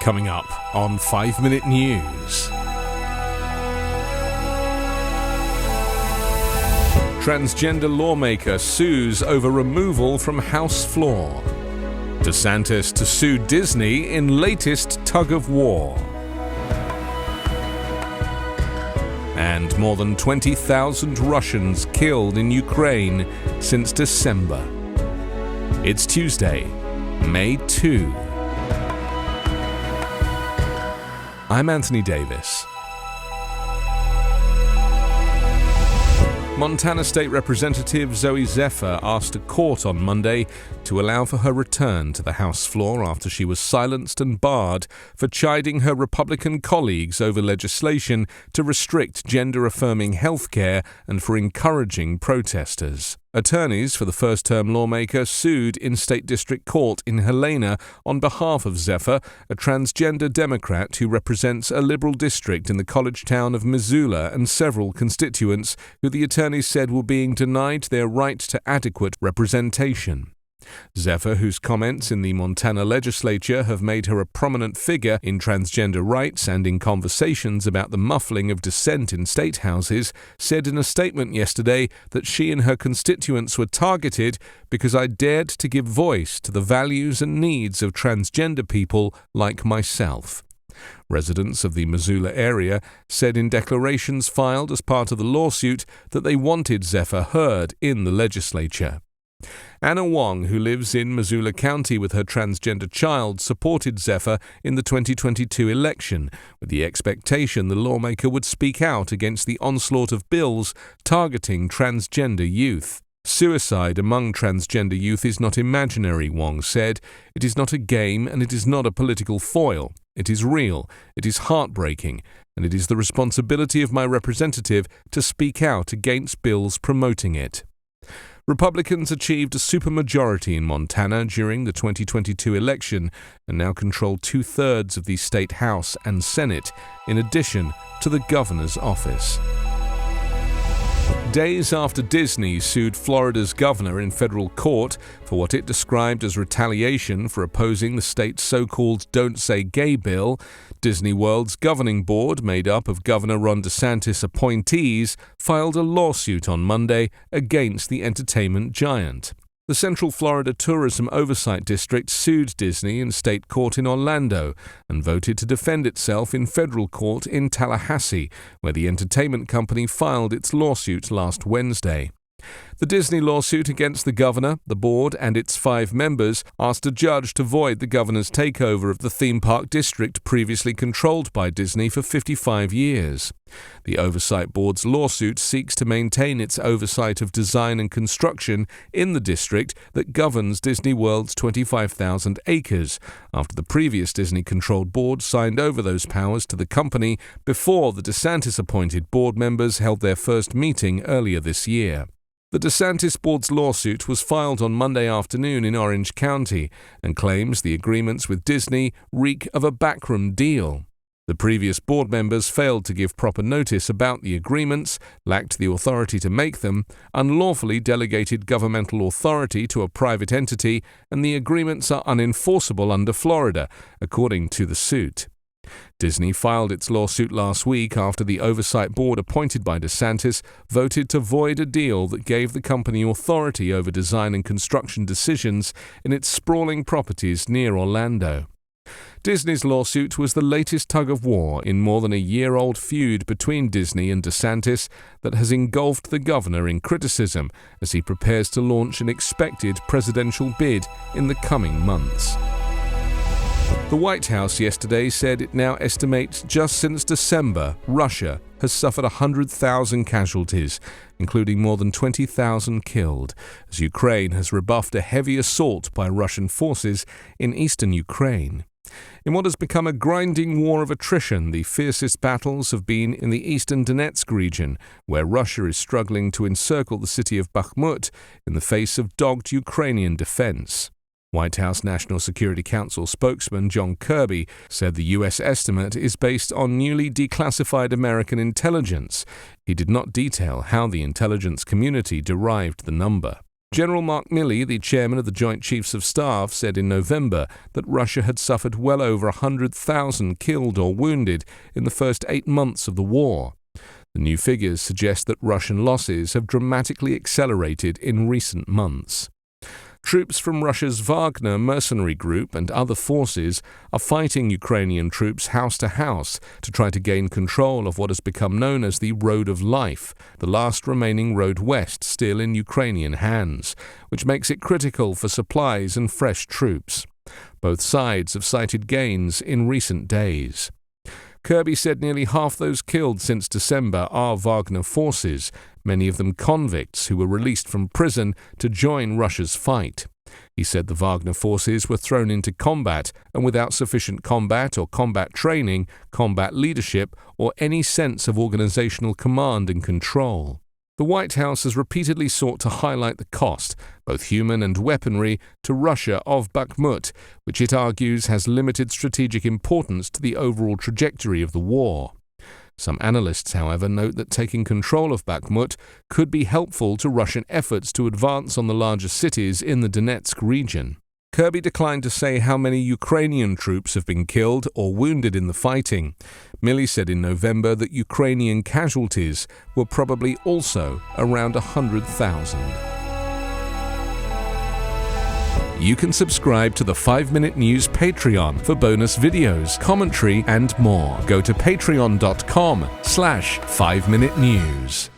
Coming up on 5 Minute News. Transgender lawmaker sues over removal from House floor. DeSantis to sue Disney in latest tug-of-war. And more than 20,000 Russians killed in Ukraine since December. It's Tuesday, May 2. I'm Anthony Davis. Montana State Representative Zoe Zephyr asked a court on Monday to allow for her return to the House floor after she was silenced and barred for chiding her Republican colleagues over legislation to restrict gender-affirming health care and for encouraging protesters. Attorneys for the first-term lawmaker sued in State District Court in Helena on behalf of Zephyr, a transgender Democrat who represents a liberal district in the college town of Missoula and several constituents who the attorneys said were being denied their right to adequate representation. Zephyr, whose comments in the Montana legislature have made her a prominent figure in transgender rights and in conversations about the muffling of dissent in state houses, said in a statement yesterday that she and her constituents were targeted because I dared to give voice to the values and needs of transgender people like myself. Residents of the Missoula area said in declarations filed as part of the lawsuit that they wanted Zephyr heard in the legislature. Anna Wong, who lives in Missoula County with her transgender child, supported Zephyr in the 2022 election, with the expectation the lawmaker would speak out against the onslaught of bills targeting transgender youth. Suicide among transgender youth is not imaginary, Wong said. It is not a game and it is not a political foil. It is real, it is heartbreaking, and it is the responsibility of my representative to speak out against bills promoting it. Republicans achieved a supermajority in Montana during the 2022 election and now control two-thirds of the state House and Senate, in addition to the governor's office. Days after Disney sued Florida's governor in federal court for what it described as retaliation for opposing the state's so-called Don't Say Gay bill, Disney World's governing board, made up of Governor Ron DeSantis appointees, filed a lawsuit on Monday against the entertainment giant. The Central Florida Tourism Oversight District sued Disney in state court in Orlando and voted to defend itself in federal court in Tallahassee, where the entertainment company filed its lawsuit last Wednesday. The Disney lawsuit against the governor, the board, and its 5 members asked a judge to void the governor's takeover of the theme park district previously controlled by Disney for 55 years. The Oversight Board's lawsuit seeks to maintain its oversight of design and construction in the district that governs Disney World's 25,000 acres, after the previous Disney-controlled board signed over those powers to the company before the DeSantis-appointed board members held their first meeting earlier this year. The DeSantis board's lawsuit was filed on Monday afternoon in Orange County and claims the agreements with Disney reek of a backroom deal. The previous board members failed to give proper notice about the agreements, lacked the authority to make them, unlawfully delegated governmental authority to a private entity, and the agreements are unenforceable under Florida, according to the suit. Disney filed its lawsuit last week after the oversight board appointed by DeSantis voted to void a deal that gave the company authority over design and construction decisions in its sprawling properties near Orlando. Disney's lawsuit was the latest tug-of-war in more than a year-old feud between Disney and DeSantis that has engulfed the governor in criticism as he prepares to launch an expected presidential bid in the coming months. The White House yesterday said it now estimates just since December, Russia has suffered 100,000 casualties, including more than 20,000 killed, as Ukraine has rebuffed a heavy assault by Russian forces in eastern Ukraine. In what has become a grinding war of attrition, the fiercest battles have been in the eastern Donetsk region, where Russia is struggling to encircle the city of Bakhmut in the face of dogged Ukrainian defense. White House National Security Council spokesman John Kirby said the U.S. estimate is based on newly declassified American intelligence. He did not detail how the intelligence community derived the number. General Mark Milley, the chairman of the Joint Chiefs of Staff, said in November that Russia had suffered well over 100,000 killed or wounded in the first 8 months of the war. The new figures suggest that Russian losses have dramatically accelerated in recent months. Troops from Russia's Wagner mercenary group and other forces are fighting Ukrainian troops house to house to try to gain control of what has become known as the Road of Life, the last remaining road west still in Ukrainian hands, which makes it critical for supplies and fresh troops. Both sides have cited gains in recent days. Kirby said nearly half those killed since December are Wagner forces, many of them convicts who were released from prison to join Russia's fight. He said the Wagner forces were thrown into combat, and without sufficient combat or combat training, combat leadership, or any sense of organizational command and control. The White House has repeatedly sought to highlight the cost, both human and weaponry, to Russia of Bakhmut, which it argues has limited strategic importance to the overall trajectory of the war. Some analysts, however, note that taking control of Bakhmut could be helpful to Russian efforts to advance on the larger cities in the Donetsk region. Kirby declined to say how many Ukrainian troops have been killed or wounded in the fighting. Milley said in November that Ukrainian casualties were probably also around 100,000. You can subscribe to the 5-Minute News Patreon for bonus videos, commentary, and more. Go to patreon.com/5-Minute News.